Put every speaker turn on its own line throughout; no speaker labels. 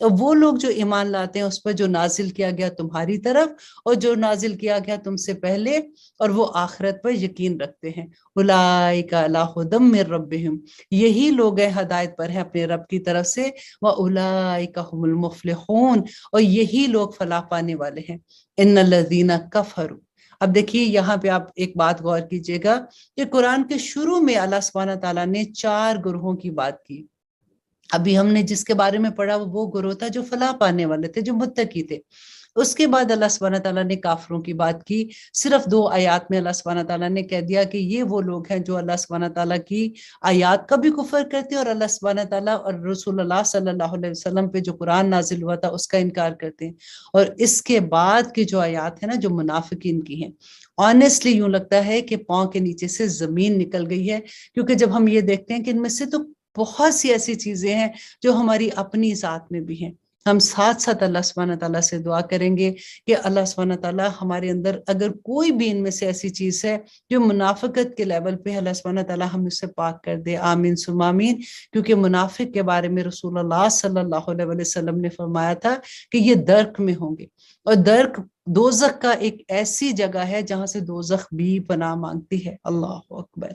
اور وہ لوگ جو ایمان لاتے ہیں اس پر جو نازل کیا گیا تمہاری طرف اور جو نازل کیا گیا تم سے پہلے، اور وہ آخرت پر یقین رکھتے ہیں۔ اولئک علی ھدی من ربہم، یہی لوگ ہیں ہدایت پر ہیں اپنے رب کی طرف سے، واولئک ھم المفلحون، اور یہی لوگ فلاح پانے والے ہیں۔ ان الذین کفروا، اب دیکھیے یہاں پہ آپ ایک بات غور کیجئے گا کہ قرآن کے شروع میں اللہ سبحانہ تعالیٰ نے 4 گروہوں کی بات کی۔ ابھی ہم نے جس کے بارے میں پڑھا وہ گروہ تھا جو فلاح پانے والے تھے، جو متقی تھے۔ اس کے بعد اللہ سبحانہ تعالیٰ نے کافروں کی بات کی۔ صرف 2 آیات میں اللہ سبحانہ تعالیٰ نے کہہ دیا کہ یہ وہ لوگ ہیں جو اللہ سبحانہ تعالیٰ کی آیات کا بھی کفر کرتے ہیں اور اللہ سبحانہ تعالیٰ اور رسول اللہ صلی اللہ علیہ وسلم پہ جو قرآن نازل ہوا تھا اس کا انکار کرتے ہیں۔ اور اس کے بعد کی جو آیات ہیں نا جو منافقین کی ہیں، آنیسٹلی یوں لگتا ہے کہ پاؤں کے نیچے سے زمین نکل گئی ہے، کیونکہ جب ہم یہ دیکھتے ہیں کہ ان میں سے تو بہت سی ایسی چیزیں ہیں جو ہماری اپنی ذات میں بھی ہیں۔ ہم ساتھ ساتھ اللہ سبحانہ تعالیٰ سے دعا کریں گے کہ اللہ سبحانہ تعالیٰ ہمارے اندر اگر کوئی بھی ان میں سے ایسی چیز ہے جو منافقت کے لیول پہ، اللہ سبحانہ تعالیٰ ہم اس سے پاک کر دے، آمین ثم آمین۔ کیونکہ منافق کے بارے میں رسول اللہ صلی اللہ علیہ وسلم نے فرمایا تھا کہ یہ درک میں ہوں گے، اور درک دوزخ کا ایک ایسی جگہ ہے جہاں سے دوزخ بھی پناہ مانگتی ہے۔ اللہ اکبر۔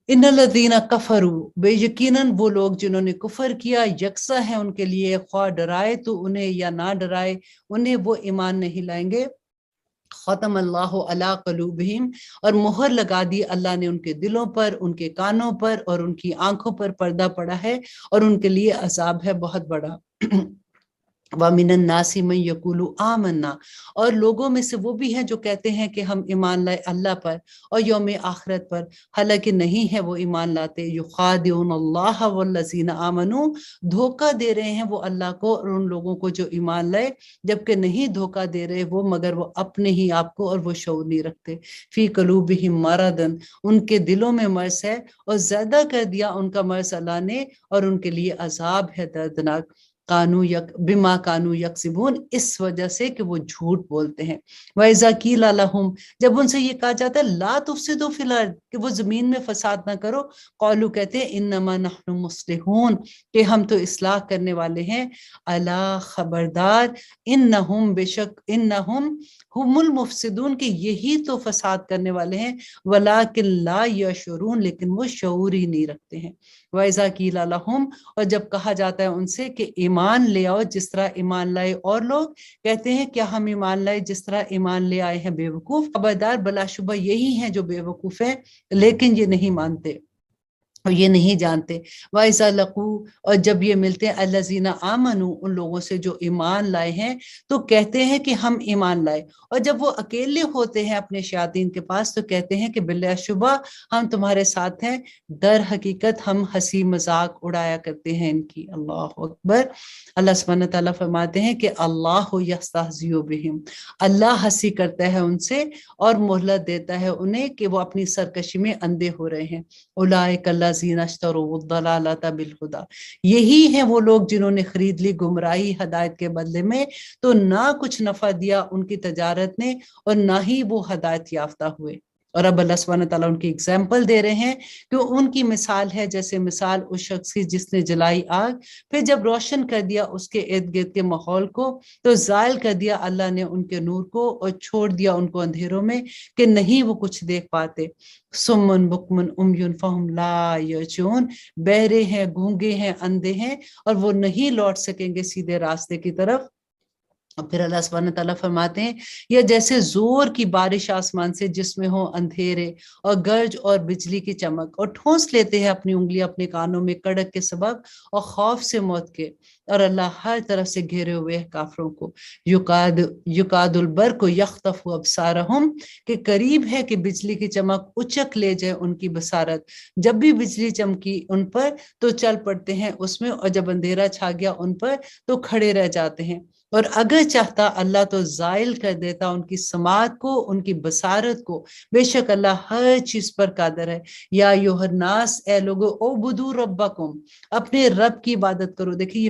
ان الذین کفروا، بے یقیناً وہ لوگ جنہوں نے کفر کیا، یکساں ہے ان کے لیے، خواہ ڈرائے تو انہیں یا نہ ڈرائے انہیں، وہ ایمان نہیں لائیں گے۔ ختم اللہ علی قلوبہم، اور مہر لگا دی اللہ نے ان کے دلوں پر، ان کے کانوں پر اور ان کی آنکھوں پر پردہ پڑا ہے، اور ان کے لیے عذاب ہے بہت بڑا۔ وَمِنَ النَّاسِ مَن يَقُولُ آمَنَّا، اور لوگوں میں سے وہ بھی ہیں جو کہتے ہیں کہ ہم ایمان لائے اللہ پر اور یوم آخرت پر، حالانکہ نہیں ہے وہ ایمان لاتے۔ يُخَادِعُونَ اللَّهَ وَالَّذِينَ آمَنُوا، دھوکہ دے رہے ہیں وہ اللہ کو اور ان لوگوں کو جو ایمان لائے، جبکہ نہیں دھوکہ دے رہے وہ مگر وہ اپنے ہی آپ کو، اور وہ شعور نہیں رکھتے۔ فی قلوبہم مرض، ان کے دلوں میں مرض ہے، اور زیادہ کر دیا ان کا مرض اللہ نے، اور ان کے لیے عذاب ہے دردناک۔ بما کانوا یکسبون، اس وجہ سے کہ وہ جھوٹ بولتے ہیں۔ وَإِذَا قِیلَ لَهُمْ، جب ان سے یہ کہا جاتا ہے لا تفسدوا فی الارض، کہ وہ زمین میں فساد نہ کرو، قالوا کہتے ہیں انما نحن مصلحون، کہ ہم تو اصلاح کرنے والے ہیں۔ الا خبردار، انہم بے شک، انہم ہم المفسدون، کہ یہی تو فساد کرنے والے ہیں، ولکن لا یشعرون، لیکن وہ شعور ہی نہیں رکھتے ہیں۔ وَإِذَا قِیلَ لَهُمْ، اور جب کہا جاتا ہے ان سے کہ ایمان لے آؤ جس طرح ایمان لائے اور لوگ، کہتے ہیں کیا ہم ایمان لائے جس طرح ایمان لے آئے ہیں بے وقوف؟ خبردار، بلا شبہ یہی ہیں جو بے وقوف ہیں، لیکن یہ نہیں مانتے اور یہ نہیں جانتے۔ وَإِذَا لَقُوا، اور جب یہ ملتے ہیں الَّذِينَ آمَنُوا، ان لوگوں سے جو ایمان لائے ہیں، تو کہتے ہیں کہ ہم ایمان لائے، اور جب وہ اکیلے ہوتے ہیں اپنے شیاطین کے پاس تو کہتے ہیں کہ بلا شبہ ہم تمہارے ساتھ ہیں، در حقیقت ہم ہنسی مذاق اڑایا کرتے ہیں ان کی۔ اللہ اکبر۔ اللہ سبحانہ تعالیٰ فرماتے ہیں کہ اللہ یستہزئ بہم، اللہ ہنسی کرتا ہے ان سے اور مہلت دیتا ہے انہیں کہ وہ اپنی سرکشی میں اندھے ہو رہے ہیں۔ اولئک الذین اشتروا الضلالۃ بالہدی، یہی ہیں وہ لوگ جنہوں نے خرید لی گمراہی ہدایت کے بدلے میں، تو نہ کچھ نفع دیا ان کی تجارت نے اور نہ ہی وہ ہدایت یافتہ ہوئے۔ اور اب اللہ سبحانہ تعالیٰ ان کی اگزامپل دے رہے ہیں کہ ان کی مثال ہے جیسے مثال اس شخص کی جس نے جلائی آگ، پھر جب روشن کر دیا اس کے ارد گرد کے ماحول کو تو زائل کر دیا اللہ نے ان کے نور کو اور چھوڑ دیا ان کو اندھیروں میں کہ نہیں وہ کچھ دیکھ پاتے۔ سمن بکمن امیون فہم لا یرجعون، بہرے ہیں، گونگے ہیں، اندھے ہیں، اور وہ نہیں لوٹ سکیں گے سیدھے راستے کی طرف۔ اور پھر اللہ سبحانہ تعالیٰ فرماتے ہیں یا جیسے زور کی بارش آسمان سے جس میں ہو اندھیرے اور گرج اور بجلی کی چمک، اور ٹھونس لیتے ہیں اپنی انگلی اپنے کانوں میں کڑک کے سبب اور خوف سے موت کے، اور اللہ ہر طرف سے گھیرے ہوئے ہے کافروں کو۔ یکاد البرق یخطف ابصارہم، کہ قریب ہے کہ بجلی کی چمک اچک لے جائے ان کی بصارت۔ جب بھی بجلی چمکی ان پر تو چل پڑتے ہیں اس میں، اور جب اندھیرا چھا گیا ان پر تو کھڑے رہ جاتے ہیں۔ اور اگر چاہتا اللہ تو زائل کر دیتا ان کی سماعت کو، ان کی بصارت کو، بے شک اللہ ہر چیز پر قادر ہے۔ یا ایھا الناس، اے لوگو، اعبدوا ربکم، اپنے رب کی عبادت کرو۔ دیکھیں یہ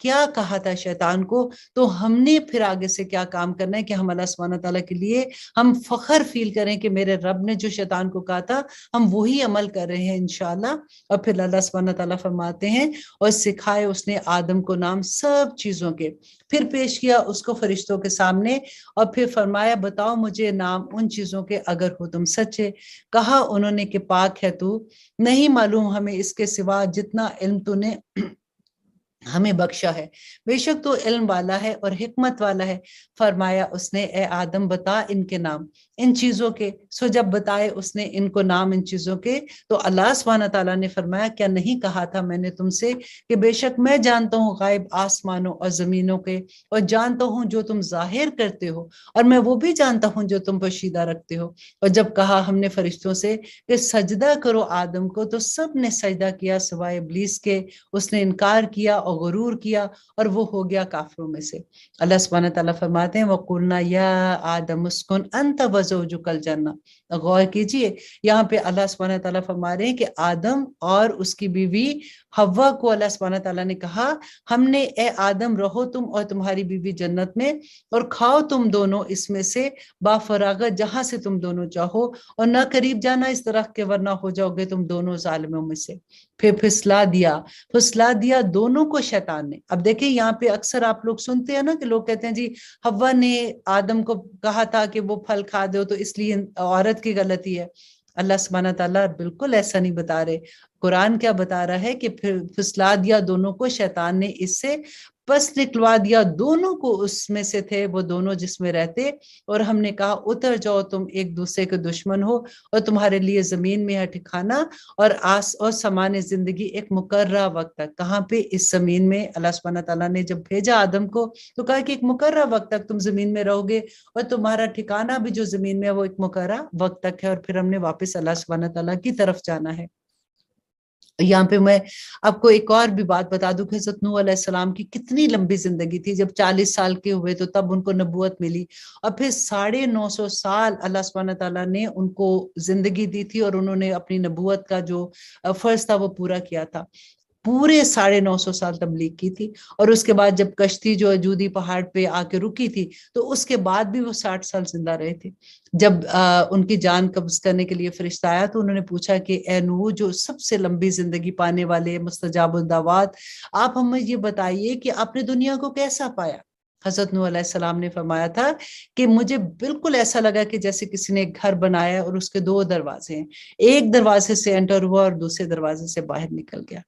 کیا کہا تھا شیطان کو، تو ہم نے پھر آگے سے کیا کام کرنا ہے کہ ہم اللہ سبحانہ تعالیٰ کے لیے ہم فخر فیل کریں کہ میرے رب نے جو شیطان کو کہا تھا ہم وہی عمل کر رہے ہیں انشاءاللہ۔ اور پھر اللہ سبحانہ تعالیٰ فرماتے ہیں اور سکھائے اس نے آدم کو نام سب چیزوں کے، پھر پیش کیا اس کو فرشتوں کے سامنے اور پھر فرمایا بتاؤ مجھے نام ان چیزوں کے اگر ہو تم سچے۔ کہا انہوں نے کہ پاک ہے تو، نہیں معلوم ہمیں اس کے سوا جتنا علم تو نے ہمیں بخشا ہے، بے شک تو علم والا ہے اور حکمت والا ہے۔ فرمایا اس نے اے آدم بتا ان کے نام ان چیزوں کے، سو جب بتائے اس نے ان کو نام ان چیزوں کے تو اللہ سبحانہ تعالیٰ نے فرمایا کیا نہیں کہا تھا میں نے تم سے کہ بے شک میں جانتا ہوں غائب آسمانوں اور زمینوں کے، اور جانتا ہوں جو تم ظاہر کرتے ہو، اور میں وہ بھی جانتا ہوں جو تم پوشیدہ رکھتے ہو۔ اور جب کہا ہم نے فرشتوں سے کہ سجدہ کرو آدم کو تو سب نے سجدہ کیا سوائے ابلیس کے، اس نے انکار کیا اور غرور کیا اور وہ ہو گیا کافروں میں سے۔ اللہ سبحانہ تعالیٰ فرماتے ہیں وَقُلْنَا يَا آدَمُ اسْكُنْ أَنْتَ وَزَوْجُكَ الْجَنَّةَ۔ غور کیجئے یہاں پہ اللہ سبحانہ تعالیٰ فرما رہے ہیں کہ آدم اور اس کی بیوی حوا کو اللہ سبحانہ تعالیٰ نے کہا ہم نے اے آدم رہو تم اور تمہاری بیوی جنت میں اور کھاؤ تم دونوں اس میں سے بافراغت جہاں سے تم دونوں چاہو، اور نہ قریب جانا اس درخت کے ورنہ ہو جاؤ گے تم دونوں ظالموں میں سے۔ پھر پھسلا دیا دونوں کو شیطان نے۔ اب دیکھیں یہاں پہ اکثر آپ لوگ سنتے ہیں نا کہ لوگ کہتے ہیں جی حوا نے آدم کو کہا تھا کہ وہ پھل کھا دو تو اس لیے عورت کی غلطی ہے۔ اللہ سبحانہ تعالیٰ بالکل ایسا نہیں بتا رہے، قرآن کیا بتا رہا ہے کہ پھر پھسلا دیا دونوں کو شیطان نے اس سے، پس نکلوا دیا دونوں کو اس میں سے تھے وہ دونوں جس میں رہتے، اور ہم نے کہا اتر جاؤ تم ایک دوسرے کے دشمن ہو، اور تمہارے لیے زمین میں ہے ٹھکانہ اور سامان زندگی ایک مقررہ وقت تک۔ کہاں پہ؟ اس زمین میں اللہ سبحانہ تعالیٰ نے جب بھیجا آدم کو تو کہا کہ ایک مقررہ وقت تک تم زمین میں رہو گے، اور تمہارا ٹھکانہ بھی جو زمین میں ہے وہ ایک مقررہ وقت تک ہے، اور پھر ہم نے واپس اللہ سبحانہ تعالیٰ کی طرف جانا ہے۔ یہاں پہ میں آپ کو ایک اور بھی بات بتا دوں کہ حضرت نوح علیہ السلام کی کتنی لمبی زندگی تھی، جب 40 سال کے ہوئے تو تب ان کو نبوت ملی، اور پھر 950 سال اللہ سبحانہ تعالیٰ نے ان کو زندگی دی تھی اور انہوں نے اپنی نبوت کا جو فرض تھا وہ پورا کیا تھا۔ پورے 950 سال تبلیغ کی تھی، اور اس کے بعد جب کشتی جو جودی پہاڑ پہ آ کے رکی تھی تو اس کے بعد بھی وہ 60 سال زندہ رہے تھے۔ جب ان کی جان قبض کرنے کے لیے فرشتہ آیا تو انہوں نے پوچھا کہ اے نوح جو سب سے لمبی زندگی پانے والے مستجاب الدعوات، آپ ہمیں یہ بتائیے کہ آپ نے دنیا کو کیسا پایا؟ حضرت نوح علیہ السلام نے فرمایا تھا کہ مجھے بالکل ایسا لگا کہ جیسے کسی نے ایک گھر بنایا اور اس کے 2 دروازے ہیں، ایک دروازے سے انٹر ہوا اور دوسرے دروازے سے باہر نکل گیا۔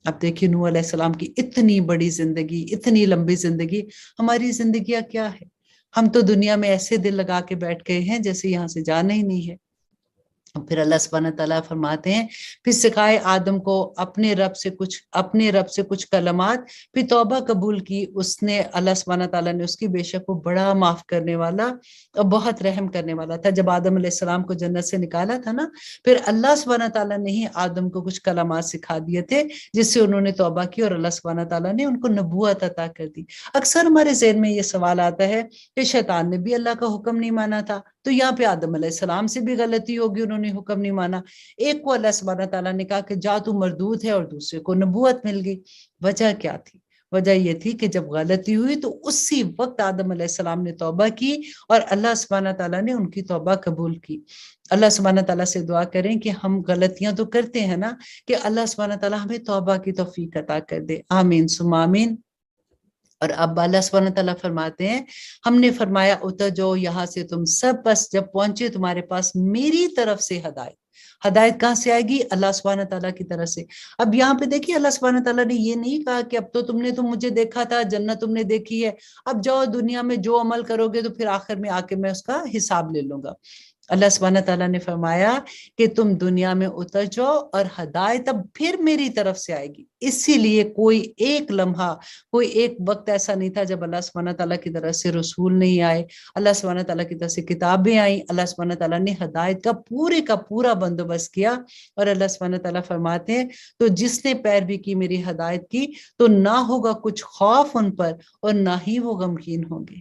اب دیکھیے نوح علیہ السلام کی اتنی بڑی زندگی، اتنی لمبی زندگی، ہماری زندگیاں کیا ہے؟ ہم تو دنیا میں ایسے دل لگا کے بیٹھ گئے ہیں جیسے یہاں سے جانا ہی نہیں ہے۔ پھر اللہ سبحانہ تعالیٰ فرماتے ہیں پھر سکھائے آدم کو اپنے رب سے کچھ کلمات، پھر توبہ قبول کی اس نے، اللہ سبحانہ تعالیٰ نے اس کی، بے شک وہ بڑا معاف کرنے والا اور بہت رحم کرنے والا تھا۔ جب آدم علیہ السلام کو جنت سے نکالا تھا نا، پھر اللہ سبحانہ تعالیٰ نے ہی آدم کو کچھ کلمات سکھا دیے تھے جس سے انہوں نے توبہ کی، اور اللہ سبحانہ تعالیٰ نے ان کو نبوت عطا کر دی۔ اکثر ہمارے ذہن میں یہ سوال آتا ہے کہ شیطان نے بھی اللہ کا حکم نہیں مانا تھا، تو یہاں پہ آدم علیہ السلام سے بھی غلطی ہوگی، انہوں نے حکم نہیں مانا۔ ایک کو اللہ سبحانہ تعالیٰ نے کہا کہ جا تو مردود ہے، اور دوسرے کو نبوت مل گئی۔ وجہ کیا تھی؟ وجہ یہ تھی کہ جب غلطی ہوئی تو اسی وقت آدم علیہ السلام نے توبہ کی اور اللہ سبحانہ تعالیٰ نے ان کی توبہ قبول کی۔ اللہ سبحانہ تعالیٰ سے دعا کریں کہ ہم غلطیاں تو کرتے ہیں نا، کہ اللہ سبحانہ تعالیٰ ہمیں توبہ کی توفیق عطا کر دے، آمین ثم آمین۔ اور اب اللہ سبحانہ تعالیٰ فرماتے ہیں ہم نے فرمایا اتر جاؤ یہاں سے تم سب، بس جب پہنچے تمہارے پاس میری طرف سے ہدایت کہاں سے آئے گی؟ اللہ سبحانہ تعالیٰ کی طرف سے۔ اب یہاں پہ دیکھیے اللہ سبحانہ تعالیٰ نے یہ نہیں کہا کہ اب تو تم نے تو مجھے دیکھا تھا، جنت تم نے دیکھی ہے، اب جاؤ دنیا میں جو عمل کرو گے تو پھر آخر میں آ کے میں اس کا حساب لے لوں گا۔ اللہ سبحانہ تعالیٰ نے فرمایا کہ تم دنیا میں اتر جاؤ اور ہدایت اب پھر میری طرف سے آئے گی۔ اسی لیے کوئی ایک لمحہ، کوئی ایک وقت ایسا نہیں تھا جب اللہ سبحانہ تعالیٰ کی طرف سے رسول نہیں آئے، اللہ سبحانہ تعالیٰ کی طرف سے کتابیں آئیں، اللہ سبحانہ تعالیٰ نے ہدایت کا پورا بندوبست کیا۔ اور اللہ سبحانہ تعالیٰ فرماتے ہیں تو جس نے پیروی کی میری ہدایت کی تو نہ ہوگا کچھ خوف ان پر اور نہ ہی وہ غمگین ہوں گے۔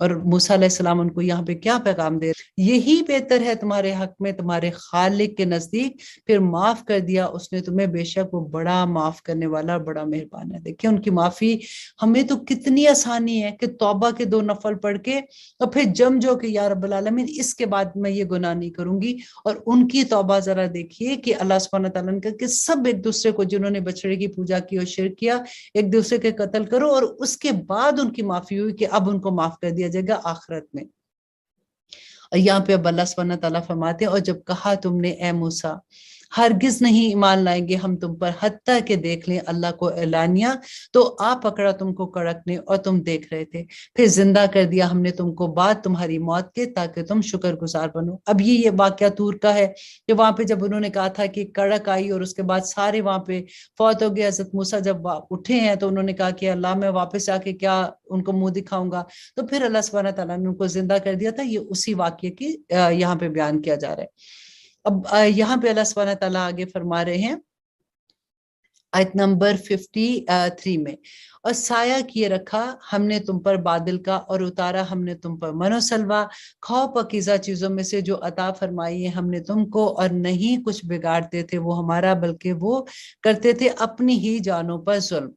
اور موسیٰ علیہ السلام ان کو یہاں پہ کیا پیغام دے رہے؟ یہی بہتر ہے تمہارے حق میں تمہارے خالق کے نزدیک، پھر معاف کر دیا اس نے تمہیں، بے شک وہ بڑا معاف کرنے والا بڑا مہربان ہے۔ دیکھیں ان کی معافی ہمیں تو کتنی آسانی ہے کہ توبہ کے 2 نفل پڑھ کے اور پھر جم جو کہ یا رب العالمین اس کے بعد میں یہ گناہ نہیں کروں گی۔ اور ان کی توبہ ذرا دیکھیے کہ اللہ سبحانہ تعالیٰ نے کہا کہ سب ایک دوسرے کو، جنہوں نے بچڑے کی پوجا کی اور شرک کیا، ایک دوسرے کے قتل کرو، اور اس کے بعد ان کی معافی ہوئی کہ اب ان کو معاف کر دیا جائے گا آخرت میں۔ اور یہاں پہ اب اللہ سبحانہ تعالیٰ فرماتے ہیں اور جب کہا تم نے اے موسیٰ ہرگز نہیں ایمان لائیں گے ہم تم پر حتیٰ کہ دیکھ لیں اللہ کو اعلانیہ، تو آ پکڑا تم کو کڑک نے اور تم دیکھ رہے تھے، پھر زندہ کر دیا ہم نے تم کو بعد تمہاری موت کے تاکہ تم شکر گزار بنو۔ اب یہ واقعہ طور کا ہے کہ وہاں پہ جب انہوں نے کہا تھا کہ کڑک آئی اور اس کے بعد سارے وہاں پہ فوت ہو گئے، حضرت موسیٰ جب اٹھے ہیں تو انہوں نے کہا کہ اللہ میں واپس آ کے کیا ان کو منہ دکھاؤں گا، تو پھر اللہ سبحانہ تعالیٰ نے ان کو زندہ کر دیا تھا۔ یہ اسی واقعے کی یہاں پہ بیان کیا جا رہا ہے۔ اب یہاں پہ اللہ سبحانہ تعالیٰ آگے فرما رہے ہیں آیت نمبر 53 میں، اور سایہ کیے رکھا ہم نے تم پر بادل کا، اور اتارا ہم نے تم پر من و سلوا، کھاؤ پاکیزہ چیزوں میں سے جو عطا فرمائی ہے ہم نے تم کو، اور نہیں کچھ بگاڑتے تھے وہ ہمارا بلکہ وہ کرتے تھے اپنی ہی جانوں پر ظلم۔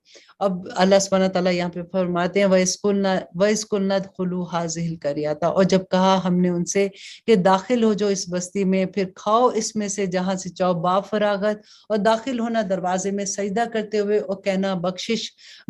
اب اللہ سبحانہ تعالیٰ یہاں پہ فرماتے ہیں وَإِذْ قُلْنَا ادْخُلُوا هَٰذِهِ الْقَرْيَةَ، اور جب کہا ہم نے ان سے کہ داخل ہو جو اس بستی میں، پھر کھاؤ اس میں سے جہاں سے چاہو با فراغت، اور داخل ہونا دروازے میں سجدہ کرتے ہوئے اور کہنا بخشش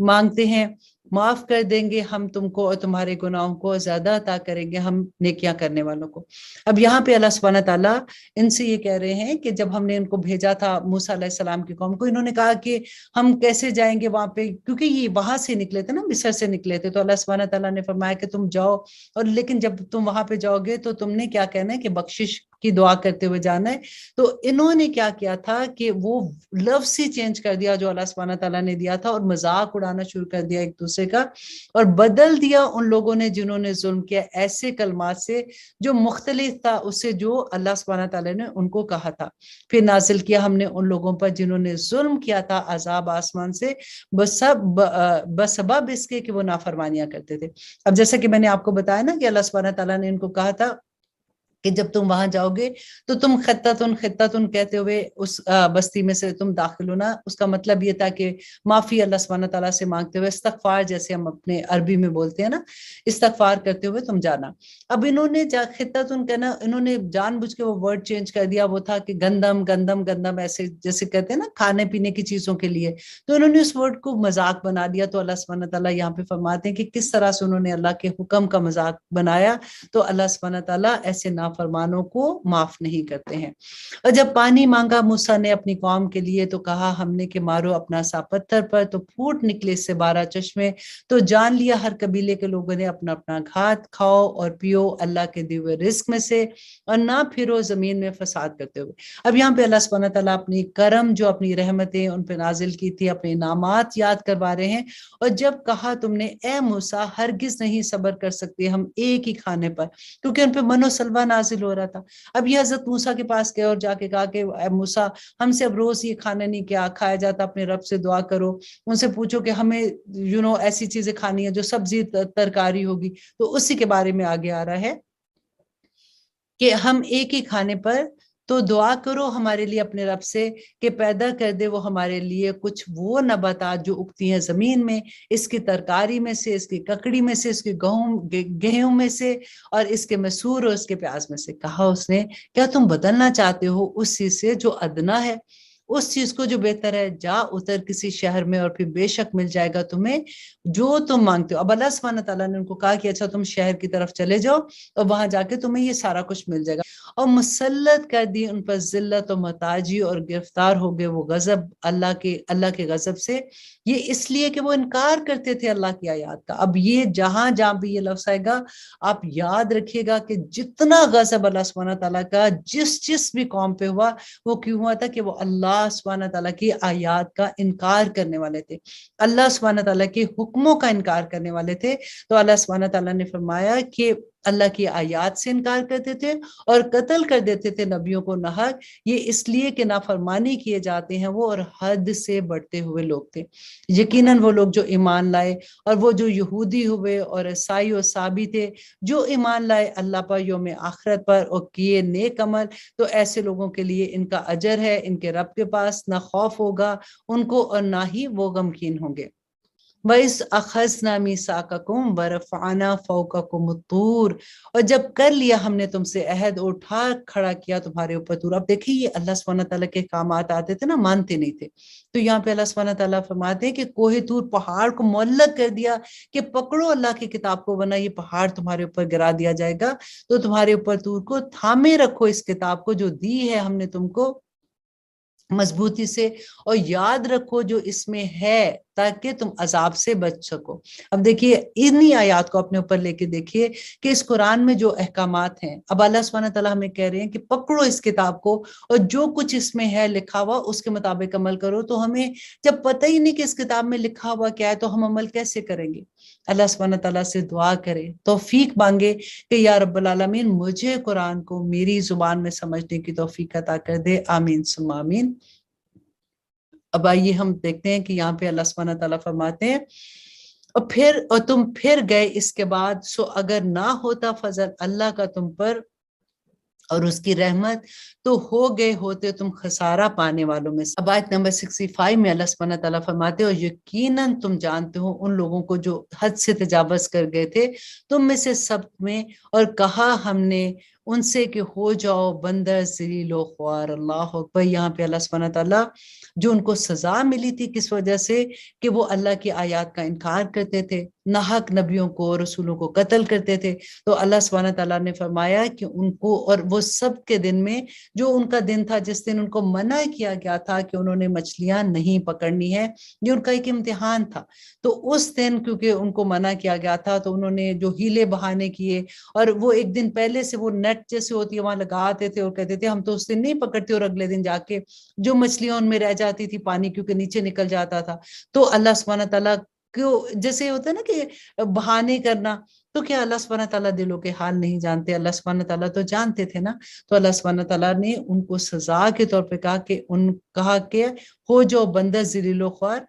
مانگتے ہیں، معاف کر دیں گے ہم تم کو اور تمہارے گناہوں کو زیادہ عطا کریں گے ہم نیکیاں کرنے والوں کو۔ اب یہاں پہ اللہ سبحانہ تعالیٰ ان سے یہ کہہ رہے ہیں کہ جب ہم نے ان کو بھیجا تھا موسیٰ علیہ السلام کی قوم کو، انہوں نے کہا کہ ہم کیسے جائیں گے وہاں پہ، کیونکہ یہ وہاں سے نکلے تھے نا، مصر سے نکلے تھے، تو اللہ سبحانہ تعالیٰ نے فرمایا کہ تم جاؤ، اور لیکن جب تم وہاں پہ جاؤ گے تو تم نے کیا کہنا ہے کہ بخشش کی دعا کرتے ہوئے جانا ہے۔ تو انہوں نے کیا کیا تھا کہ وہ لفظ ہی چینج کر دیا جو اللہ سبحانہ تعالیٰ نے دیا تھا، اور مذاق اڑانا شروع کر دیا ایک دوسرے کا، اور بدل دیا ان لوگوں نے جنہوں نے ظلم کیا ایسے کلمات سے جو مختلف تھا اس سے جو اللہ سبحانہ تعالیٰ نے ان کو کہا تھا۔ پھر نازل کیا ہم نے ان لوگوں پر جنہوں نے ظلم کیا تھا عذاب آسمان سے بسبب اس کے کہ وہ نافرمانیاں کرتے تھے۔ اب جیسا کہ میں نے آپ کو بتایا نا کہ اللہ سبحانہ تعالیٰ نے ان کو کہا تھا کہ جب تم وہاں جاؤ گے تو تم خطتن کہتے ہوئے اس بستی میں سے تم داخل ہونا۔ اس کا مطلب یہ تھا کہ معافی اللہ سبحانہ تعالیٰ سے مانگتے ہوئے، استغفار جیسے ہم اپنے عربی میں بولتے ہیں نا، استغفار کرتے ہوئے تم جانا۔ اب انہوں نے خطتن کہنا، انہوں نے جان بوجھ کے وہ ورڈ چینج کر دیا، وہ تھا کہ گندم ایسے جیسے کہتے ہیں نا کھانے پینے کی چیزوں کے لیے، تو انہوں نے اس ورڈ کو مذاق بنا دیا۔ تو اللہ سبحانہ تعالیٰ یہاں پہ فرماتے ہیں کہ کس طرح سے انہوں نے اللہ کے حکم کا مذاق بنایا، تو اللہ سبحانہ تعالیٰ ایسے نافرمانوں کو معاف نہیں کرتے ہیں۔ اور جب پانی مانگا موسیٰ نے اپنی قوم کے لیے تو کہا ہم نے کہ مارو اپنا سا پتھر پر، تو پھوٹ نکلے اس سے 12 چشمے، تو جان لیا ہر قبیلے کے لوگوں نے اپنا اپنا گھات، کھاؤ اور پیو اللہ کے دیے ہوئے رزق میں سے، اور نہ پھرو زمین میں فساد کرتے ہوئے۔ اب یہاں پہ اللہ سبحانہ تعالیٰ اپنی کرم جو اپنی رحمتیں ان پہ نازل کی تھی، اپنے انعامات یاد کروا رہے ہیں۔ اور جب کہا تم نے اے موسیٰ ہرگز نہیں صبر کر سکتے ہم ایک ہی کھانے پر، کیونکہ ان پہ من و سلوہ نازل ہو رہا تھا۔ اب یہ حضرت موسیٰ کے پاس گئے اور جا کے کہا کہ اے موسیٰ ہم سے اب روز یہ کھانا نہیں کیا کھایا جاتا، اپنے رب سے دعا کرو، ان سے پوچھو کہ ہمیں ایسی چیزیں کھانی ہے جو سبزی ترکاری ہوگی۔ تو اسی کے بارے میں آگے آ رہا ہے کہ ہم ایک ہی کھانے پر، تو دعا کرو ہمارے لیے اپنے رب سے کہ پیدا کر دے وہ ہمارے لیے کچھ وہ نباتات جو اگتی ہیں زمین میں، اس کی ترکاری میں سے، اس کی ککڑی میں سے، اس کے گیہوں میں سے، اور اس کے مسور اور اس کے پیاز میں سے۔ کہا اس نے کیا تم بدلنا چاہتے ہو اس چیز سے جو ادنا ہے اس چیز کو جو بہتر ہے؟ جا اتر کسی شہر میں اور پھر بے شک مل جائے گا تمہیں جو تم مانگتے ہو۔ اب اللہ سبحانہ تعالیٰ نے ان کو کہا کہ اچھا تم شہر کی طرف چلے جاؤ اور وہاں جا کے تمہیں یہ سارا کچھ مل جائے گا، اور مسلط کر دی ان پر ذلت و محتاجی، اور گرفتار ہو گئے وہ غضب اللہ کے غضب سے، یہ اس لیے کہ وہ انکار کرتے تھے اللہ کی آیات کا۔ اب یہ جہاں جہاں بھی یہ لفظ آئے گا آپ یاد رکھیے گا کہ جتنا غضب اللہ سبحانہ تعالیٰ کا جس بھی قوم پہ ہوا وہ کیوں ہوا تھا کہ وہ اللہ سبحانہ تعالیٰ کی آیات کا انکار کرنے والے تھے، اللہ سبحانہ تعالیٰ کے حکموں کا انکار کرنے والے تھے۔ تو اللہ سبحانہ تعالیٰ نے فرمایا کہ اللہ کی آیات سے انکار کرتے تھے اور قتل کر دیتے تھے نبیوں کو ناحق، یہ اس لیے کہ نافرمانی کیے جاتے ہیں وہ، اور حد سے بڑھتے ہوئے لوگ تھے۔ یقیناً وہ لوگ جو ایمان لائے اور وہ جو یہودی ہوئے اور عیسائی اور صابی تھے، جو ایمان لائے اللہ پر، یوم آخرت پر، اور کیے نیک عمل، تو ایسے لوگوں کے لیے ان کا اجر ہے ان کے رب کے پاس، نہ خوف ہوگا ان کو اور نہ ہی وہ غمگین ہوں گے۔ وَإِذْ أَخَذْنَا مِيثَاقَكُمْ وَرَفَعْنَا فَوْقَكُمُ الطُّورَ، اور جب کر لیا ہم نے تم سے عہد، اٹھا کھڑا کیا تمہارے اوپر طور۔ اب دیکھیں یہ اللہ سبحانہ تعالیٰ کے احکامات آتے تھے نا، مانتے نہیں تھے، تو یہاں پہ اللہ سبحانہ تعالیٰ فرماتے ہیں کہ کوہ طور پہاڑ کو معلق کر دیا کہ پکڑو اللہ کی کتاب کو ورنہ یہ پہاڑ تمہارے اوپر گرا دیا جائے گا، تو تمہارے اوپر طور کو تھامے رکھو اس کتاب کو جو دی ہے ہم نے تم کو مضبوطی سے، اور یاد رکھو جو اس میں ہے تاکہ تم عذاب سے بچ سکو۔ اب دیکھیے انہی آیات کو اپنے اوپر لے کے دیکھیے کہ اس قرآن میں جو احکامات ہیں، اب اللہ سبحانہ تعالیٰ ہمیں کہہ رہے ہیں کہ پکڑو اس کتاب کو اور جو کچھ اس میں ہے لکھا ہوا اس کے مطابق عمل کرو۔ تو ہمیں جب پتہ ہی نہیں کہ اس کتاب میں لکھا ہوا کیا ہے تو ہم عمل کیسے کریں گے؟ اللہ سبحانہ تعالیٰ سے دعا کرے، توفیق مانگے کہ یا رب العالمین مجھے قرآن کو میری زبان میں سمجھنے کی توفیق عطا کر دے، آمین ثم آمین۔ اب آئیے ہم دیکھتے ہیں کہ یہاں پہ اللہ سبحانہ تعالیٰ فرماتے ہیں اور تم پھر گئے اس کے بعد، سو اگر نہ ہوتا فضل اللہ کا تم پر اور اس کی رحمت، تو ہو گئے ہوتے تم خسارہ پانے والوں میں سے۔ اب آیت نمبر 65 میں اللہ سبحانہ تعالیٰ فرماتے ہیں اور یقیناً تم جانتے ہو ان لوگوں کو جو حد سے تجاوز کر گئے تھے تم میں سے سب میں، اور کہا ہم نے ان سے کہ ہو جاؤ بندر ذلیل و خوار۔ اللہ اکبر۔ یہاں پہ اللہ سبحانہ تعالیٰ جو ان کو سزا ملی تھی کس وجہ سے کہ وہ اللہ کی آیات کا انکار کرتے تھے، ناحق نبیوں کو رسولوں کو قتل کرتے تھے، تو اللہ سبحانہ تعالیٰ نے فرمایا کہ ان کو، اور وہ سب کے دن میں جو ان کا دن تھا جس دن ان کو منع کیا گیا تھا کہ انہوں نے مچھلیاں نہیں پکڑنی ہے، یہ ان کا ایک امتحان تھا، تو اس دن کیونکہ ان کو منع کیا گیا تھا تو انہوں نے جو ہیلے بہانے کیے، اور وہ ایک دن پہلے سے وہ نیٹ جیسے ہوتی ہے وہاں لگاتے تھے اور کہتے تھے ہم تو اس دن نہیں پکڑتے، اور اگلے دن جا کے جو مچھلیاں ان میں رہ جاتی تھی پانی کیونکہ نیچے نکل جاتا تھا، تو اللہ سبحانہ تعالیٰ کو جیسے ہوتا ہے نا کہ بہانے کرنا، تو کیا اللہ سبحانہ تعالیٰ دلوں کے حال نہیں جانتے؟ اللہ سبحانہ تعالیٰ تو جانتے تھے نا، تو اللہ سبحانہ تعالیٰ نے ان کو سزا کے طور پہ کہا کہ ہو جو بندر ذلیل و خوار،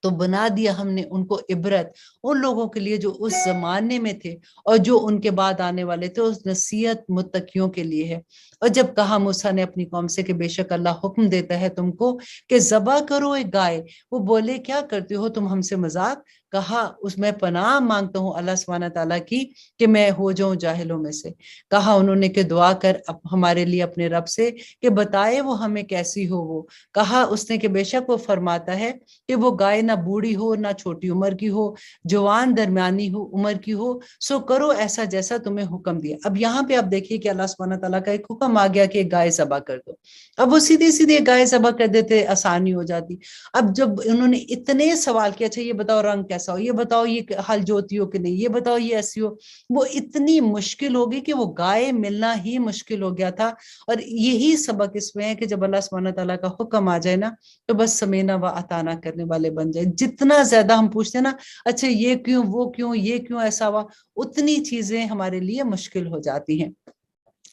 تو بنا دیا ہم نے ان کو عبرت ان لوگوں کے لیے جو اس زمانے میں تھے اور جو ان کے بعد آنے والے تھے، اس نصیحت متقیوں کے لیے ہے۔ اور جب کہا موسیٰ نے اپنی قوم سے کہ بے شک اللہ حکم دیتا ہے تم کو کہ ذبح کرو ایک گائے، وہ بولے کیا کرتے ہو تم ہم سے مذاق؟ کہا اس میں پناہ مانگتا ہوں اللہ سبحانہ تعالیٰ کی کہ میں ہو جاؤں جاہلوں میں سے۔ کہا انہوں نے کہ دعا کر ہمارے لیے اپنے رب سے کہ بتائے وہ ہمیں کیسی ہو وہ۔ کہا اس نے کہ بے شک وہ فرماتا ہے کہ وہ گائے نہ بوڑھی ہو نہ چھوٹی عمر کی ہو، جوان درمیانی ہو عمر کی ہو، سو کرو ایسا جیسا تمہیں حکم دیا۔ اب یہاں پہ آپ دیکھیے کہ اللہ سبحانہ تعالیٰ کا ایک حکم آ گیا کہ ایک گائے ذبح کر دو، اب وہ سیدھی سیدھی گائے ذبح کر دیتے، آسانی ہو جاتی۔ اب جب انہوں نے اتنے سوال کیا، اچھا یہ بتاؤ رنگ کیسا ہو، یہ بتاؤ یہ ہل جوتی ہو کہ نہیں، یہ بتاؤ یہ ایسی ہو، وہ اتنی مشکل ہوگی کہ وہ گائے ملنا ہی مشکل ہو گیا تھا۔ اور یہی سبق اس میں ہے کہ جب اللہ سبحانہ تعالیٰ کا حکم آ جائے نا تو بس سمینا و اطانا کرنے والے بن جائے۔ جتنا زیادہ ہم پوچھتے ہیں نا اچھا یہ کیوں وہ کیوں یہ کیوں ایسا ہوا، اتنی چیزیں ہمارے لیے مشکل ہو جاتی ہیں۔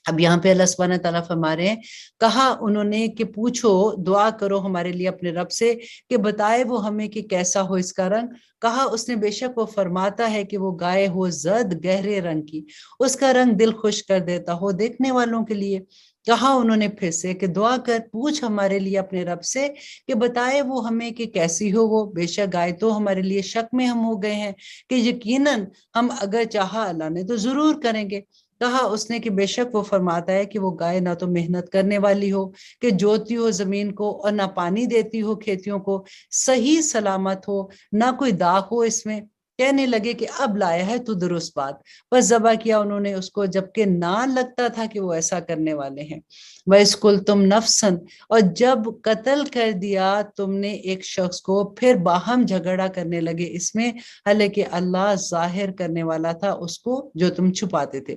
اب یہاں پہ اللہ سبحانہ تعالیٰ فرما رہے ہیں، کہا انہوں نے کہ پوچھو دعا کرو ہمارے لیے اپنے رب سے کہ بتائے وہ ہمیں کہ کیسا ہو اس کا رنگ۔ کہا اس نے بے شک وہ فرماتا ہے کہ وہ گائے ہو زرد گہرے رنگ کی، اس کا رنگ دل خوش کر دیتا ہو دیکھنے والوں کے لیے۔ کہا انہوں نے پھر سے کہ دعا کر پوچھ ہمارے لیے اپنے رب سے کہ بتائے وہ ہمیں کہ کیسی ہو وہ، بے شک گائے تو ہمارے لیے شک میں ہم ہو گئے ہیں کہ یقیناً ہم اگر چاہا اللہ نے تو ضرور کریں گے۔ کہا اس نے کہ بے شک وہ فرماتا ہے کہ وہ گائے نہ تو محنت کرنے والی ہو کہ جوتی ہو زمین کو، اور نہ پانی دیتی ہو کھیتیوں کو، صحیح سلامت ہو نہ کوئی داغ ہو اس میں۔ کہنے لگے کہ اب لایا ہے تو درست بات، بس ذبح کیا انہوں نے اس کو جبکہ نہ لگتا تھا کہ وہ ایسا کرنے والے ہیں۔ وَإِذْ قُلْتُمْ نَفْسًا، اور جب قتل کر دیا تم نے ایک شخص کو، پھر باہم جھگڑا کرنے لگے اس میں، حالانکہ اللہ ظاہر کرنے والا تھا اس کو جو تم چھپاتے تھے۔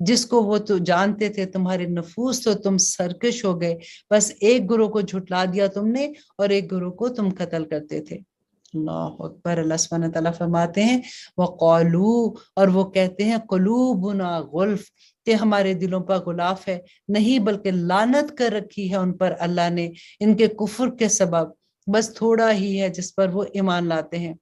جس کو وہ تو جانتے تھے تمہارے نفوس تو تم سرکش ہو گئے، بس ایک گروہ کو جھٹلا دیا تم نے اور ایک گروہ کو تم قتل کرتے تھے۔ اللہ اکبر۔ اللہ سبحانہ تعالیٰ فرماتے ہیں وَقَالُوا، اور وہ کہتے ہیں قُلُوبُنَا غُلْف، کہ ہمارے دلوں پر غلاف ہے، نہیں بلکہ لعنت کر رکھی ہے ان پر اللہ نے ان کے کفر کے سبب، بس تھوڑا ہی ہے جس پر وہ ایمان لاتے ہیں۔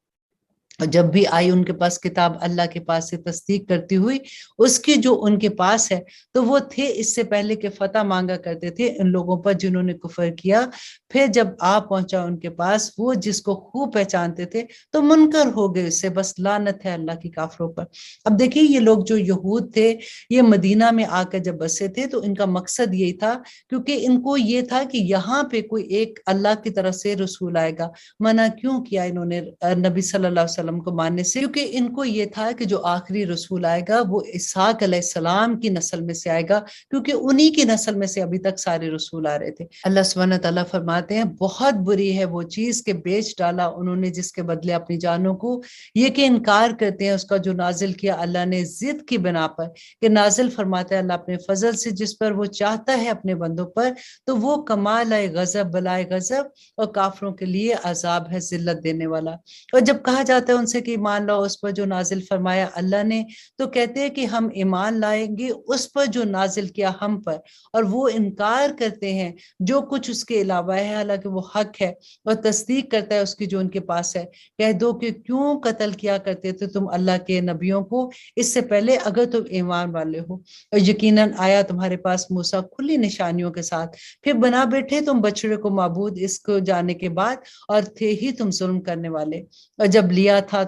اور جب بھی آئی ان کے پاس کتاب اللہ کے پاس سے تصدیق کرتی ہوئی اس کی جو ان کے پاس ہے، تو وہ تھے اس سے پہلے کہ فتح مانگا کرتے تھے ان لوگوں پر جنہوں نے کفر کیا، پھر جب آ پہنچا ان کے پاس وہ جس کو خوب پہچانتے تھے تو منکر ہو گئے اس سے، بس لعنت ہے اللہ کی کافروں پر۔ اب دیکھیے یہ لوگ جو یہود تھے یہ مدینہ میں آ کر جب بسے تھے تو ان کا مقصد یہی تھا، کیونکہ ان کو یہ تھا کہ یہاں پہ کوئی ایک اللہ کی طرف سے رسول آئے گا۔ منع کیوں کیا انہوں نے نبی صلی اللہ علیہ وسلم کو ماننے سے؟ کیونکہ ان کو یہ تھا کہ جو آخری رسول آئے گا وہ اسحاق علیہ السلام کی نسل میں سے آئے گا، کیونکہ انہی کی نسل میں سے ابھی تک سارے رسول آ رہے تھے۔ اللہ سبحانہ تعالیٰ فرماتے ہیں بہت بری ہے وہ چیز کہ بیچ ڈالا انہوں نے جس کے بدلے اپنی جانوں کو، یہ کہ انکار کرتے ہیں اس کا جو نازل کیا اللہ نے ضد کی بنا پر، کہ نازل فرماتا ہے اللہ اپنے فضل سے جس پر وہ چاہتا ہے اپنے بندوں پر، تو وہ کمال ہے غضب بلائے غضب، اور کافروں کے لیے عذاب ہے ذلت دینے والا۔ اور جب کہا جاتا ہے ان سے کہ ایمان لاؤ اس پر جو نازل فرمایا اللہ نے، تو کہتے ہیں کہ ہم ایمان لائیں گے اس پر جو نازل کیا ہم پر، اور وہ انکار کرتے ہیں جو کچھ اس کے علاوہ ہے حالانکہ وہ حق ہے، اور تصدیق کرتا ہے اس کی جو ان کے پاس ہے۔ کہہ دو کہ کیوں قتل کیا کرتے تھے تم اللہ کے نبیوں کو اس سے پہلے اگر تم ایمان والے ہو، اور یقیناً آیا تمہارے پاس موسیٰ کھلی نشانیوں کے ساتھ، پھر بنا بیٹھے تم بچڑے کو معبود اس کو جانے کے بعد، اور تھے ہی تم ظلم کرنے والے۔ اور جب لیا تھا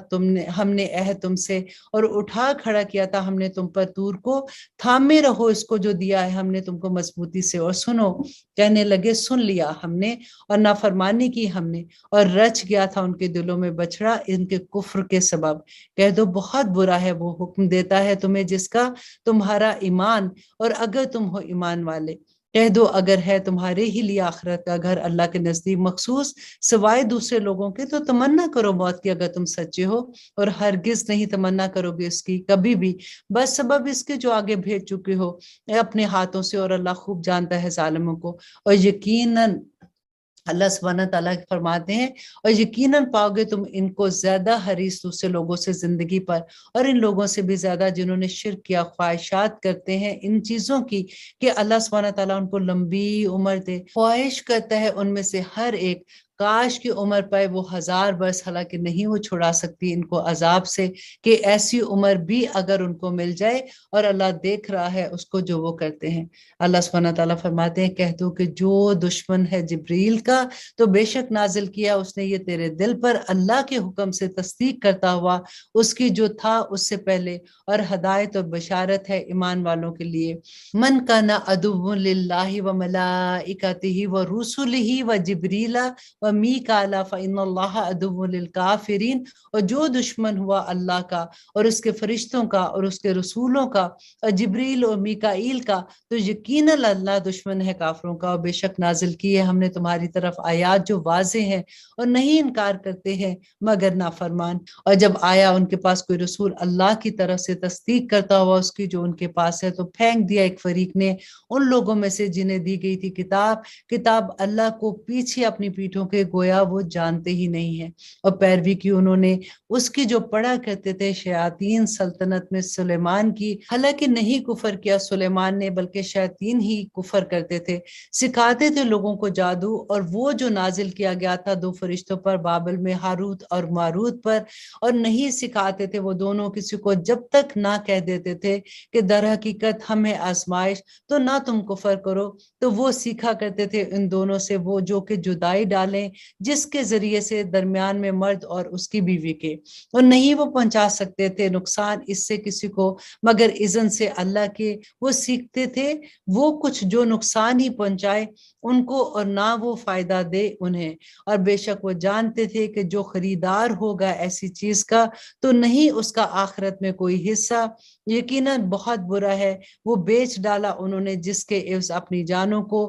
ہم نے عہد تم سے اور اٹھا کھڑا کیا تھا ہم نے تم پر طور کو، تھامے رہو اس کو جو دیا ہے ہم نے تم کو مضبوطی سے، اور سنو، کہنے لگے سن لیا ہم نے اور نافرمانی کی ہم نے، اور رچ گیا تھا ان کے دلوں میں بچڑا ان کے کفر کے سبب۔ کہہ دو بہت برا ہے وہ حکم دیتا ہے تمہیں جس کا تمہارا ایمان، اور اگر تم ہو ایمان والے، کہہ دو اگر ہے تمہارے ہی لیے آخرت کا گھر اللہ کے نزدیک مخصوص سوائے دوسرے لوگوں کے، تو تمنا کرو موت کی اگر تم سچے ہو، اور ہرگز نہیں تمنا کرو گے اس کی کبھی بھی، بس سبب اس کے جو آگے بھیج چکے ہو اپنے ہاتھوں سے، اور اللہ خوب جانتا ہے ظالموں کو۔ اور یقیناً اللہ سبحانہ تعالیٰ فرماتے ہیں اور یقیناً پاؤ گے تم ان کو زیادہ حریص دوسرے لوگوں سے زندگی پر، اور ان لوگوں سے بھی زیادہ جنہوں نے شرک کیا، خواہشات کرتے ہیں ان چیزوں کی کہ اللہ سبحانہ تعالیٰ ان کو لمبی عمر دے۔ خواہش کرتا ہے ان میں سے ہر ایک کاش کی عمر پائے وہ 1000 برس، حالانکہ نہیں وہ چھڑا سکتی ان کو عذاب سے، کہ ایسی عمر بھی اگر ان کو مل جائے، اور اللہ دیکھ رہا ہے اس کو جو وہ کرتے ہیں۔ اللہ سبحانہ تعالیٰ فرماتے ہیں کہہ دو کہ جو دشمن ہے جبریل کا تو بے شک نازل کیا اس نے یہ تیرے دل پر اللہ کے حکم سے تصدیق کرتا ہوا اس کی جو تھا اس سے پہلے، اور ہدایت اور بشارت ہے ایمان والوں کے لیے۔ من کان عدو للہ و ملائکتہ و رسلہ و جبریل و میکائیل فإن اللہ عدو للکافرین، اور جو دشمن ہوا اللہ کا اور اس کے فرشتوں کا اور اس کے رسولوں کا اور جبریل اور میکائیل کا، تو یقیناً اللہ دشمن ہے کافروں کا، اور بے شک نازل کی ہے ہم نے تمہاری طرف آیات جو واضح ہیں، اور نہیں انکار کرتے ہیں مگر نافرمان۔ اور جب آیا ان کے پاس کوئی رسول اللہ کی طرف سے تصدیق کرتا ہوا اس کی جو ان کے پاس ہے، تو پھینک دیا ایک فریق نے ان لوگوں میں سے جنہیں دی گئی تھی کتاب اللہ کو پیچھے اپنی پیٹھوں کے، گویا وہ جانتے ہی نہیں ہیں، اور پیروی کی انہوں نے اس کی جو پڑھا کرتے تھے شیاطین سلطنت میں سلیمان کی، حالانکہ نہیں کفر کیا سلیمان نے بلکہ شیاطین ہی کفر کرتے تھے، سکھاتے تھے لوگوں کو جادو، اور وہ جو نازل کیا گیا تھا 2 فرشتوں پر بابل میں، ہاروت اور ماروت پر، اور نہیں سکھاتے تھے وہ دونوں کسی کو جب تک نہ کہہ دیتے تھے کہ در حقیقت ہمیں آزمائش تو نہ تم کفر کرو، تو وہ سیکھا کرتے تھے ان دونوں سے وہ جو کہ جدائی ڈالیں جس کے ذریعے سے درمیان میں مرد اور اس کی بیوی کے، اور نہیں وہ پہنچا سکتے تھے نقصان اس سے کسی کو مگر اذن سے اللہ کے۔ وہ سیکھتے تھے وہ کچھ جو نقصان ہی پہنچائے ان کو اور نہ وہ فائدہ دے انہیں، اور بے شک وہ جانتے تھے کہ جو خریدار ہوگا ایسی چیز کا تو نہیں اس کا آخرت میں کوئی حصہ، یقیناً بہت برا ہے وہ بیچ ڈالا انہوں نے جس کے عوض اپنی جانوں کو،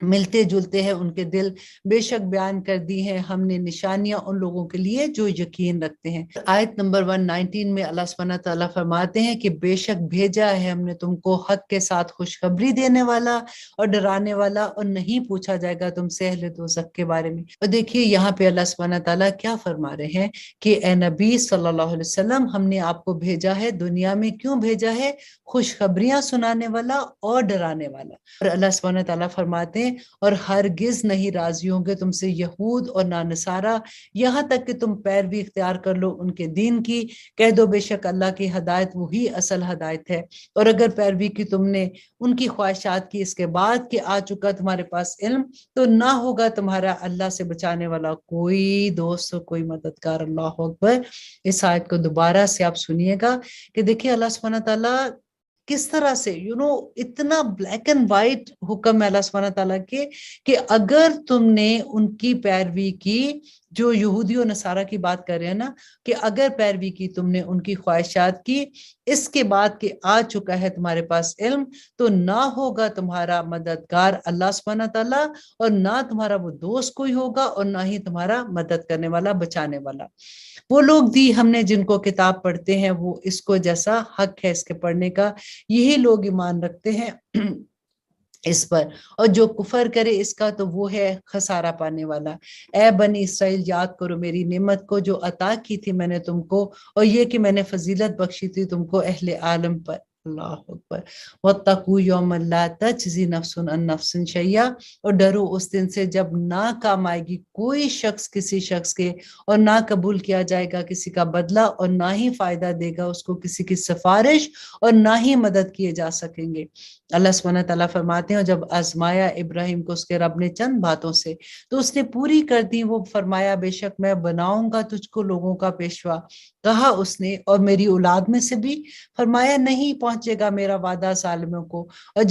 ملتے جلتے ہیں ان کے دل، بے شک بیان کر دی ہیں ہم نے نشانیاں ان لوگوں کے لیے جو یقین رکھتے ہیں۔ آیت نمبر 119 میں اللہ سبحانہ تعالیٰ فرماتے ہیں کہ بے شک بھیجا ہے ہم نے تم کو حق کے ساتھ خوشخبری دینے والا اور ڈرانے والا، اور نہیں پوچھا جائے گا تم سے اہل دوزخ کے بارے میں۔ اور دیکھیے یہاں پہ اللہ سبحانہ تعالیٰ کیا فرما رہے ہیں کہ اے نبی صلی اللہ علیہ وسلم، ہم نے آپ کو بھیجا ہے دنیا میں، کیوں بھیجا ہے؟ خوشخبریاں سنانے والا اور ڈرانے والا۔ اور اللہ سبحانہ تعالیٰ فرماتے ہیں اور ہرگز نہیں راضی ہوں گے تم سے یہود اور نہ نصارہ، یہاں تک کہ تم پیروی اختیار کر لو ان کے دین کی۔ کہہ دو بے شک اللہ کی ہدایت وہی اصل ہدایت ہے، اور اگر پیروی کی تم نے ان کی خواہشات کی اس کے بعد کہ آ چکا تمہارے پاس علم، تو نہ ہوگا تمہارا اللہ سے بچانے والا کوئی دوست اور کوئی مددگار۔ اللہ اکبر۔ اس آیت کو دوبارہ سے آپ سنیے گا کہ دیکھیے اللہ سبحانہ تعالیٰ کس طرح سے اتنا بلیک اینڈ وائٹ حکم ہے اللہ سبحانہ تعالیٰ کے کہ اگر تم نے ان کی پیروی کی، جو یہودی و نصارہ کی بات کر رہے ہیں نا، کہ اگر پیروی کی تم نے ان کی خواہشات کی اس کے بعد کہ آ چکا ہے تمہارے پاس علم، تو نہ ہوگا تمہارا مددگار اللہ سبحانہ تعالیٰ، اور نہ تمہارا وہ دوست کوئی ہوگا، اور نہ ہی تمہارا مدد کرنے والا، بچانے والا۔ وہ لوگ دی ہم نے جن کو کتاب پڑھتے ہیں، وہ اس کو جیسا حق ہے اس کے پڑھنے کا، یہی لوگ ایمان رکھتے ہیں اس پر، اور جو کفر کرے اس کا تو وہ ہے خسارہ پانے والا۔ اے بنی اسرائیل، یاد کرو میری نعمت کو جو عطا کی تھی میں نے تم کو، اور یہ کہ میں نے فضیلت بخشی تھی تم کو اہل عالم پر۔ اللہ اکبر۔ وَاتَّقُوا يَوْمًا لَا تَجْزِي نَفْسٌ عَن نَفْسٍ شَيْئًا، اور ڈرو اس دن سے جب نہ کام آئے گی کوئی شخص کسی شخص کے، اور نہ قبول کیا جائے گا کسی کا بدلہ، اور نہ ہی فائدہ دے گا اس کو کسی کی سفارش، اور نہ ہی مدد کیے جا سکیں گے۔ اللہ سبحانہ تعالیٰ فرماتے ہیں اور جب آزمایا ابراہیم کو اس کے رب نے چند باتوں سے تو اس نے پوری کر دی، وہ فرمایا بے شک میں بناؤں گا تجھ کو لوگوں کا پیشوا، کہا اس نے اور میری اولاد میں سے بھی، فرمایا نہیں پہنچے گا میرا وعدہ ظالموں کو۔ اور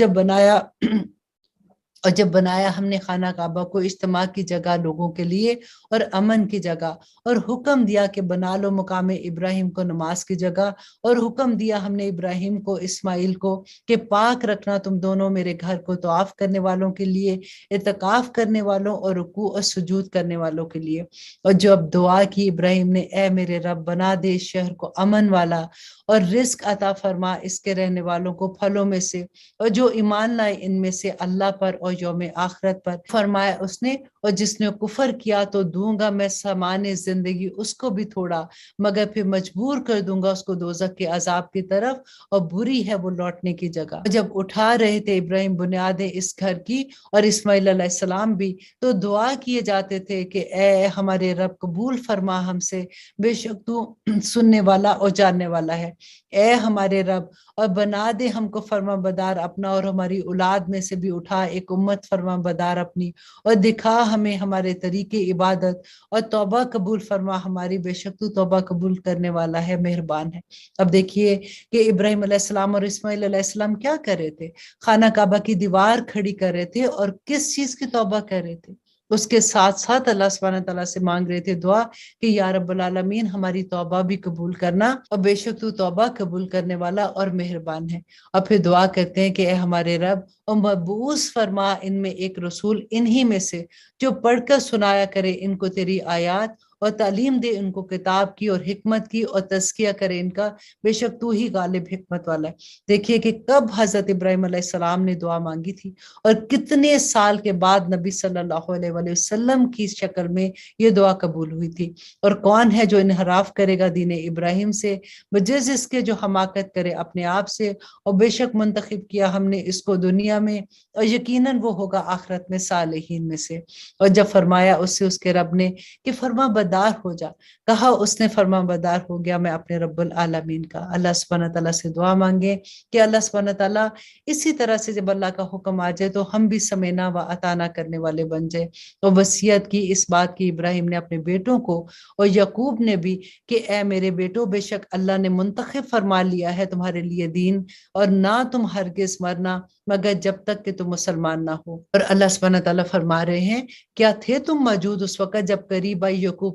جب بنایا ہم نے خانہ کعبہ کو اجتماع کی جگہ لوگوں کے لیے اور امن کی جگہ، اور حکم دیا کہ بنا لو مقام ابراہیم کو نماز کی جگہ، اور حکم دیا ہم نے ابراہیم کو اسماعیل کو کہ پاک رکھنا تم دونوں میرے گھر کو طواف کرنے والوں کے لیے، اعتکاف کرنے والوں اور رکوع اور سجود کرنے والوں کے لیے۔ اور جب دعا کی ابراہیم نے، اے میرے رب بنا دے اس شہر کو امن والا، اور رزق عطا فرما اس کے رہنے والوں کو پھلوں میں سے، اور جو ایمان لائے ان میں سے اللہ پر اور یوم آخرت پر۔ فرمایا اس نے، اور جس نے کفر کیا تو دوں گا میں سامان زندگی اس کو بھی تھوڑا، مگر پھر مجبور کر دوں گا اس کو دوزخ کے عذاب کی طرف، اور بری ہے وہ لوٹنے کی جگہ۔ جب اٹھا رہے تھے ابراہیم بنیادیں اس گھر کی اور اسماعیل علیہ السلام بھی، تو دعا کیے جاتے تھے کہ اے ہمارے رب قبول فرما ہم سے، بے شک تو سننے والا اور جاننے والا ہے۔ اے ہمارے رب، اور بنا دے ہم کو فرما بدار اپنا، اور ہماری اولاد میں سے بھی اٹھا ایک امت فرما بدار اپنی، اور دکھا ہمیں ہمارے طریقے عبادت، اور توبہ قبول فرما ہماری، بے شک تو توبہ قبول کرنے والا ہے، مہربان ہے۔ اب دیکھیے کہ ابراہیم علیہ السلام اور اسماعیل علیہ السلام کیا کر رہے تھے؟ خانہ کعبہ کی دیوار کھڑی کر رہے تھے، اور کس چیز کی توبہ کر رہے تھے؟ اس کے ساتھ ساتھ اللہ سبحانہ تعالیٰ سے مانگ رہے تھے دعا کہ یا رب العالمین ہماری توبہ بھی قبول کرنا، اور بے شک تو توبہ قبول کرنے والا اور مہربان ہے۔ اور پھر دعا کرتے ہیں کہ اے ہمارے رب، اور مبعوث فرما ان میں ایک رسول انہی میں سے جو پڑھ کر سنایا کرے ان کو تیری آیات، اور تعلیم دے ان کو کتاب کی اور حکمت کی، اور تزکیہ کرے ان کا، بے شک تو ہی غالب حکمت والا ہے۔ دیکھیے کہ کب حضرت ابراہیم علیہ السلام نے دعا مانگی تھی، اور کتنے سال کے بعد نبی صلی اللہ علیہ وسلم کی شکل میں یہ دعا قبول ہوئی تھی۔ اور کون ہے جو انحراف کرے گا دین ابراہیم سے، بجز اس کے جو حماقت کرے اپنے آپ سے، اور بے شک منتخب کیا ہم نے اس کو دنیا میں، اور یقیناً وہ ہوگا آخرت میں صالحین میں سے۔ اور جب فرمایا اس سے اس کے رب نے کہ فرما بردار ہو جا، کہا اس نے فرما بردار ہو گیا میں اپنے رب العالمین کا۔ اللہ سبحانہ تعالیٰ سے دعا مانگے کہ اللہ سبحانہ تعالیٰ اسی طرح سے جب اللہ کا حکم آ جائے تو ہم بھی سمینا و اطانا کرنے والے بن جائے۔ اور وصیت کی اس بات کی ابراہیم نے اپنے بیٹوں کو اور یعقوب نے بھی کہ اے میرے بیٹو، بے شک اللہ نے منتخب فرما لیا ہے تمہارے لیے دین، اور نہ تم ہرگز مرنا مگر جب تک کہ تم مسلمان نہ ہو۔ اور اللہ سبحانہ تعالیٰ فرما رہے ہیں، کیا تھے تم موجود اس وقت جب قریب آئی یعقوب